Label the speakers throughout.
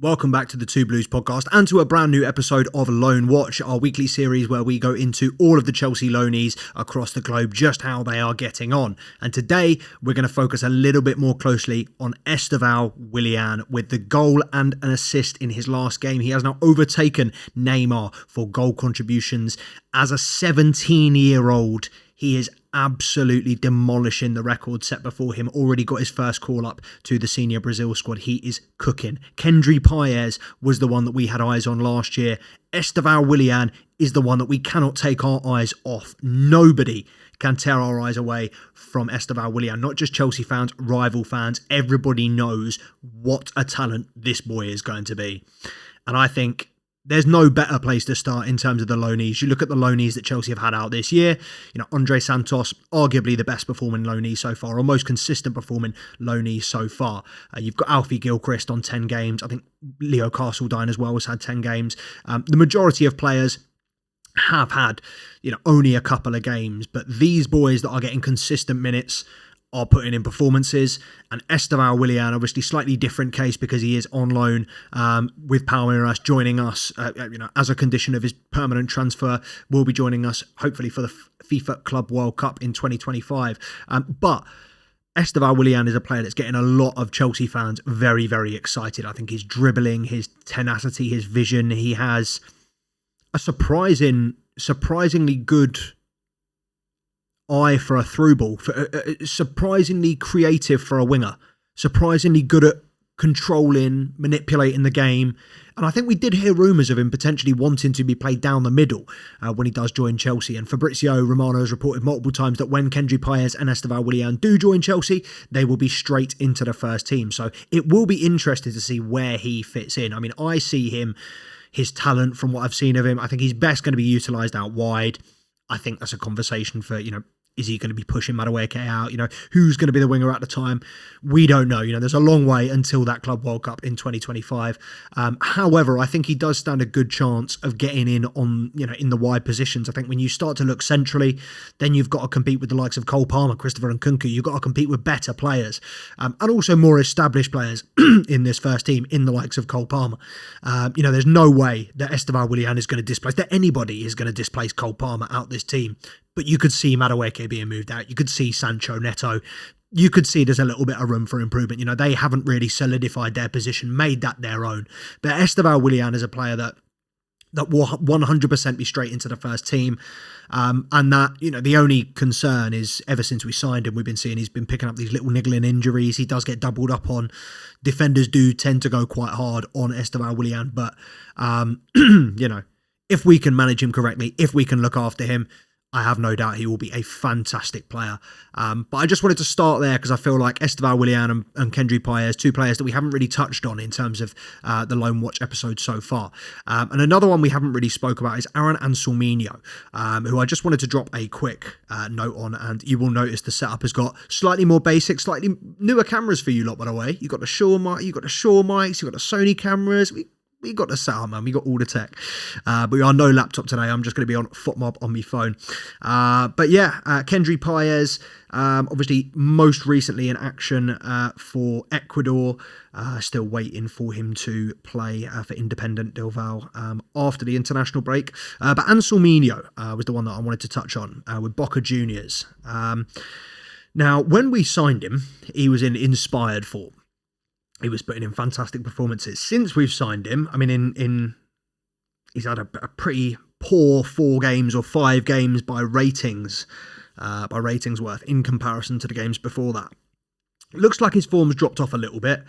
Speaker 1: Welcome back to the Two Blues podcast and to a brand new episode of Loan Watch, our weekly series where we go into all of the Chelsea loanees across the globe, just how they are getting on. And today we're going to focus a little bit more closely on Estevao Willian with the goal and an assist in his last game. He has now overtaken Neymar for goal contributions. As a 17-year-old, he is absolutely demolishing the record set before him. Already got his first call up to the senior Brazil squad. He is cooking. Kendry Paez was the one that we had eyes on last year. Estevao Willian is the one that we cannot take our eyes off. Nobody can tear our eyes away from Estevao Willian. Not just Chelsea fans, rival fans. Everybody knows what a talent this boy is going to be. And I think there's no better place to start in terms of the loanees. You look at the loanees that Chelsea have had out this year. You know, Andre Santos, arguably the best performing loanee so far, or most consistent performing loanee so far. You've got Alfie Gilchrist on 10 games. I think Leo Castledine as well has had 10 games. The majority of players have had, only a couple of games, but these boys that are getting consistent minutes are putting in performances. And Estevao Willian, obviously slightly different case because he is on loan with Palmeiras, joining us as a condition of his permanent transfer, will be joining us hopefully for the FIFA Club World Cup in 2025. But Estevao Willian is a player that's getting a lot of Chelsea fans very, very excited. I think his dribbling, his tenacity, his vision, he has a surprisingly good eye for a through ball, surprisingly creative for a winger, surprisingly good at controlling, manipulating the game. And I think we did hear rumours of him potentially wanting to be played down the middle when he does join Chelsea. And Fabrizio Romano has reported multiple times that when Kendry Paez and Estevao Willian do join Chelsea, they will be straight into the first team. So it will be interesting to see where he fits in. I mean, I see him, his talent from what I've seen of him, I think he's best going to be utilised out wide. I think that's a conversation for, is he going to be pushing Madueke out? Who's going to be the winger at the time? We don't know. There's a long way until that Club World Cup in 2025. However, I think he does stand a good chance of getting in on, in the wide positions. I think when you start to look centrally, then you've got to compete with the likes of Cole Palmer, Christopher Nkunku. You've got to compete with better players and also more established players in this first team, in the likes of Cole Palmer. There's no way that Estevao Willian is going to displace, that anybody is going to displace Cole Palmer out this team. But you could see Madueke being moved out. You could see Sancho, Neto. You could see there's a little bit of room for improvement. They haven't really solidified their position, made that their own. But Estevao Willian is a player that will 100% be straight into the first team. And that, the only concern is ever since we signed him, we've been seeing he's been picking up these little niggling injuries. He does get doubled up on. Defenders do tend to go quite hard on Estevao Willian. But, if we can manage him correctly, if we can look after him, I have no doubt he will be a fantastic player. But I just wanted to start there because I feel like Estevao Willian and Kendry Paez, two players that we haven't really touched on in terms of the Loan Watch episode so far. And another one we haven't really spoke about is Aaron Anselminho, who I just wanted to drop a quick note on. And you will notice the setup has got slightly more basic, slightly newer cameras for you lot, by the way. You've got the Shure mic, you've got the Shure mics, you've got the Sony cameras. We got the setup, man. We got all the tech. But we are no laptop today. I'm just going to be on FootMob on my phone. But yeah, Kendry Paez, obviously most recently in action for Ecuador. Still waiting for him to play for Independent Del Valle after the international break. But Anselminho was the one that I wanted to touch on with Boca Juniors. Now, when we signed him, he was in inspired form. He was putting in fantastic performances. Since we've signed him, I mean, he's had a pretty poor 4 games or 5 games by ratings worth in comparison to the games before that. It looks like his form's dropped off a little bit.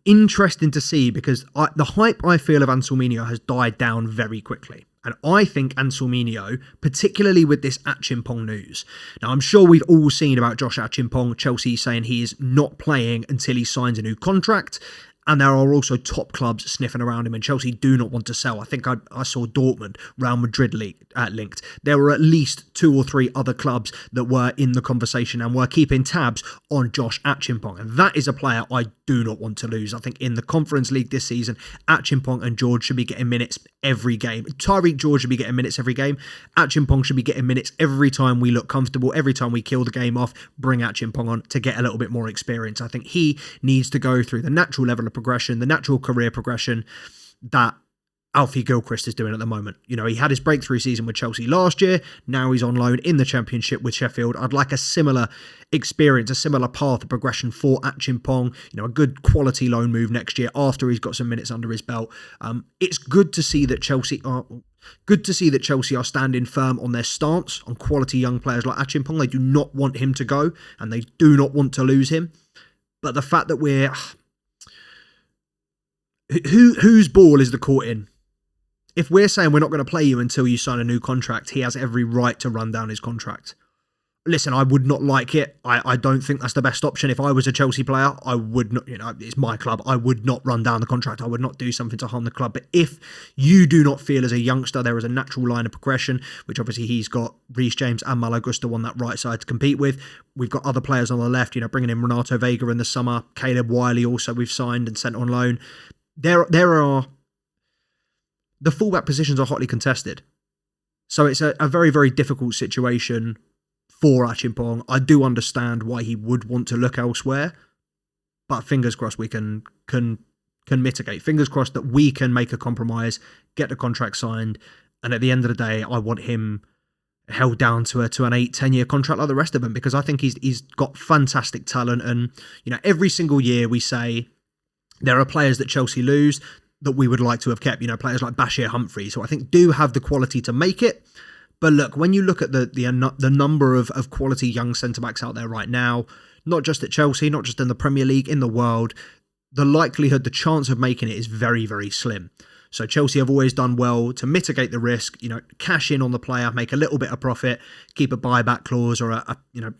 Speaker 1: Interesting to see because the hype I feel of Anselminho has died down very quickly. And I think Anselminho, particularly with this Achimpong news. Now, I'm sure we've all seen about Josh Achimpong, Chelsea saying he is not playing until he signs a new contract. And there are also top clubs sniffing around him, and Chelsea do not want to sell. I think I saw Dortmund, Real Madrid linked. There were at least 2 or 3 other clubs that were in the conversation and were keeping tabs on Josh Achimpong. And that is a player I do not want to lose. I think in the Conference League this season, Achimpong and George should be getting minutes every game. Tyreek George should be getting minutes every game. Achimpong should be getting minutes every time we look comfortable, every time we kill the game off, bring Achimpong on to get a little bit more experience. I think he needs to go through the natural level of progression, the natural career progression that Alfie Gilchrist is doing at the moment. You know, he had his breakthrough season with Chelsea last year. Now he's on loan in the Championship with Sheffield. I'd like a similar experience, a similar path of progression for Achimpong. You know, a good quality loan move next year after he's got some minutes under his belt. It's good to see that Chelsea are standing firm on their stance on quality young players like Achimpong. They do not want him to go, and they do not want to lose him. But the fact that whose ball is the court in? If we're saying we're not going to play you until you sign a new contract, he has every right to run down his contract. Listen, I would not like it. I don't think that's the best option. If I was a Chelsea player, I would not, you know, it's my club. I would not run down the contract. I would not do something to harm the club. But if you do not feel as a youngster there is a natural line of progression, which obviously he's got Reece James and Malo Gusto on that right side to compete with. We've got other players on the left, you know, bringing in Renato Vega in the summer. Caleb Wiley also we've signed and sent on loan. The fullback positions are hotly contested. So it's a very, very difficult situation for Achimpong. I do understand why he would want to look elsewhere, but fingers crossed we can mitigate. Fingers crossed that we can make a compromise, get the contract signed, and at the end of the day, I want him held down to an 8-10 year contract like the rest of them, because I think he's got fantastic talent. And you know, every single year we say there are players that Chelsea lose that we would like to have kept, you know, players like Bashir Humphreys, who I think do have the quality to make it. But look, when you look at the number of quality young centre-backs out there right now, not just at Chelsea, not just in the Premier League, in the world, the likelihood, the chance of making it is very, very slim. So Chelsea have always done well to mitigate the risk, you know, cash in on the player, make a little bit of profit, keep a buyback clause or a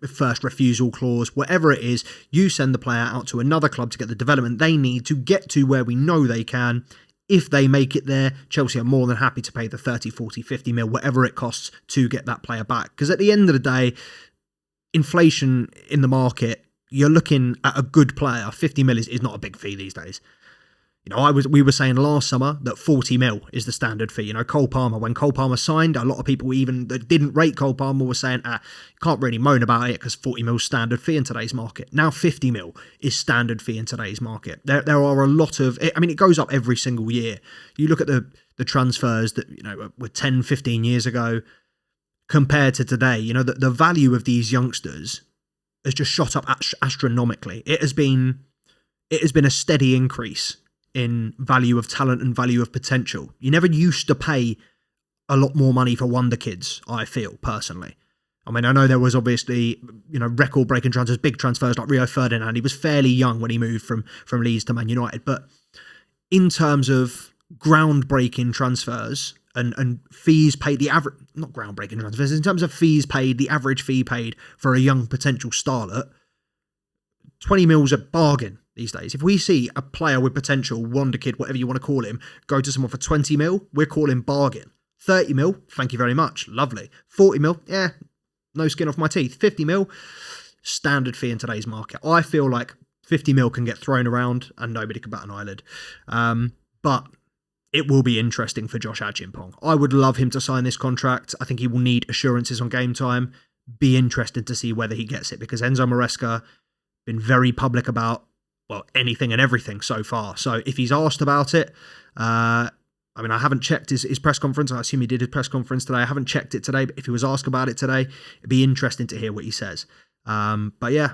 Speaker 1: first refusal clause, whatever it is. You send the player out to another club to get the development they need to get to where we know they can. If they make it there, Chelsea are more than happy to pay the 30, 40, 50 mil, whatever it costs to get that player back. Because at the end of the day, inflation in the market, you're looking at a good player. 50 mil is not a big fee these days. You know, we were saying last summer that 40 mil is the standard fee. You know, Cole Palmer, when Cole Palmer signed, a lot of people even that didn't rate Cole Palmer were saying, you can't really moan about it because 40 mil is standard fee in today's market. Now 50 mil is standard fee in today's market. There are a lot of, I mean, it goes up every single year. You look at the transfers that, you know, were 10, 15 years ago compared to today, you know, the value of these youngsters has just shot up astronomically. It has been a steady increase in value of talent and value of potential. You never used to pay a lot more money for wonder kids, I feel, personally. I mean, I know there was obviously, you know, record-breaking transfers, big transfers like Rio Ferdinand. He was fairly young when he moved from Leeds to Man United. But in terms of groundbreaking transfers and fees paid, the average, not groundbreaking transfers, in terms of fees paid, the average fee paid for a young potential starlet, 20 mil's a bargain these days. If we see a player with potential, wonder kid, whatever you want to call him, go to someone for 20 mil, we're calling bargain. 30 mil, thank you very much, lovely. 40 mil, yeah, no skin off my teeth. 50 mil, standard fee in today's market. I feel like 50 mil can get thrown around and nobody can bat an eyelid. But it will be interesting for Josh Achimpong. I would love him to sign this contract. I think he will need assurances on game time. Be interested to see whether he gets it, because Enzo Maresca been very public about, well, anything and everything so far. So if he's asked about it, I mean, I haven't checked his press conference. I assume he did his press conference today. I haven't checked it today, but if he was asked about it today, it'd be interesting to hear what he says. But yeah,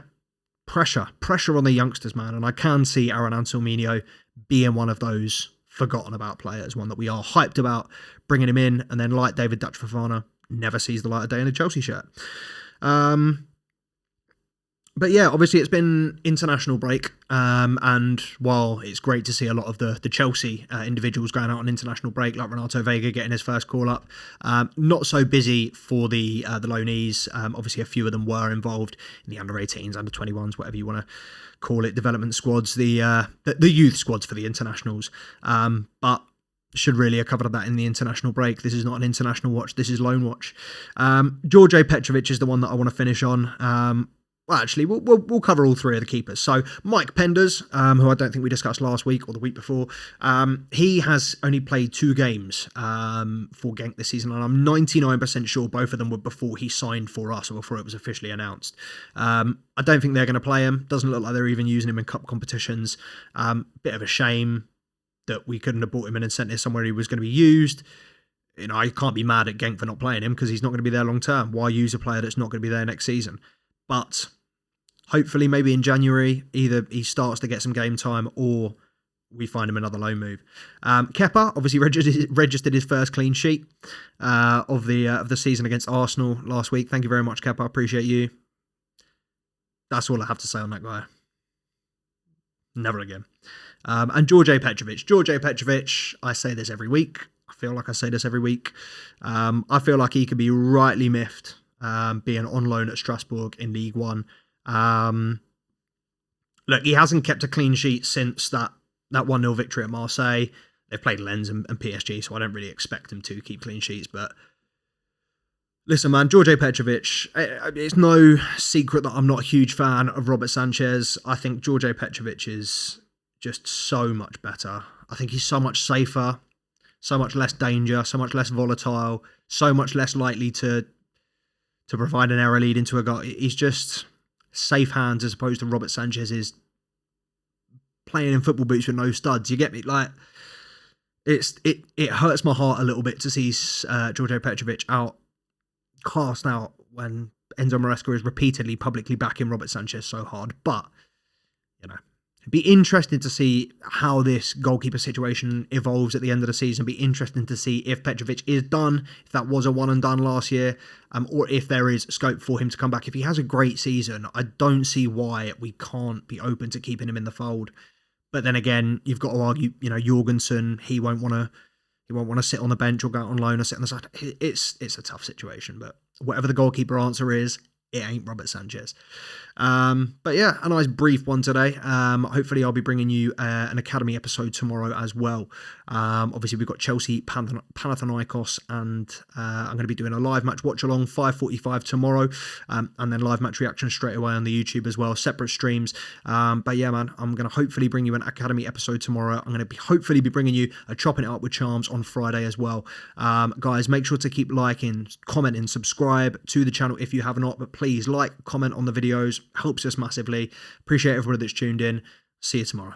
Speaker 1: pressure on the youngsters, man. And I can see Aaron Anselminho being one of those forgotten about players, one that we are hyped about bringing him in, and then like David Dutch Fofana, never sees the light of day in a Chelsea shirt. But yeah, obviously it's been international break, and while it's great to see a lot of the Chelsea individuals going out on international break, like Renato Vega getting his first call up, not so busy for the loanees. Obviously a few of them were involved in the under-18s, under-21s, whatever you want to call it, development squads, the youth squads for the internationals. But should really have covered that in the international break. This is not an international watch, this is loan watch. George Petrovic is the one that I want to finish on. Well, actually, we'll cover all three of the keepers. So Mike Penders, who I don't think we discussed last week or the week before, he has only played 2 games for Genk this season, and I'm 99% sure both of them were before he signed for us or before it was officially announced. I don't think they're going to play him. Doesn't look like they're even using him in cup competitions. Bit of a shame that we couldn't have bought him in and sent him somewhere he was going to be used. You know, I can't be mad at Genk for not playing him because he's not going to be there long term. Why use a player that's not going to be there next season? But hopefully, maybe in January, either he starts to get some game time or we find him another loan move. Kepa obviously registered his first clean sheet of the season against Arsenal last week. Thank you very much, Kepa. I appreciate you. That's all I have to say on that guy. Never again. And Djordje Petrovic, I say this every week. I feel like I say this every week. I feel like he could be rightly miffed being on loan at Strasbourg in League One. Look, he hasn't kept a clean sheet since that 1-0 victory at Marseille. They've played Lens and PSG, so I don't really expect him to keep clean sheets. But listen, man, Djordje Petrovic, it's no secret that I'm not a huge fan of Robert Sanchez. I think Djordje Petrovic is just so much better. I think he's so much safer, so much less danger, so much less volatile, so much less likely to provide an error lead into a goal. He's just safe hands as opposed to Robert Sanchez is playing in football boots with no studs. You get me? Like, it hurts my heart a little bit to see Djordje Petrovic cast out when Enzo Maresca is repeatedly publicly backing Robert Sanchez so hard. But, you know, it'd be interesting to see how this goalkeeper situation evolves at the end of the season. It'd be interesting to see if Petrovic is done, if that was a one and done last year, or if there is scope for him to come back. If he has a great season, I don't see why we can't be open to keeping him in the fold. But then again, you've got to argue, you know, Jorgensen, he won't want to sit on the bench or go out on loan or sit on the side. It's a tough situation, but whatever the goalkeeper answer is, it ain't Robert Sanchez. But yeah, a nice brief one today. Hopefully I'll be bringing you an Academy episode tomorrow as well. Obviously we've got Chelsea, Panathinaikos, and I'm going to be doing a live match watch along 5:45 tomorrow, and then live match reaction straight away on the YouTube as well, separate streams. But yeah, man, I'm going to hopefully bring you an Academy episode tomorrow. I'm going to hopefully be bringing you a Chopping It Up with Charms on Friday as well. Guys, make sure to keep liking, commenting, subscribe to the channel if you have not, but please like, comment on the videos, helps us massively. Appreciate everybody that's tuned in. See you tomorrow.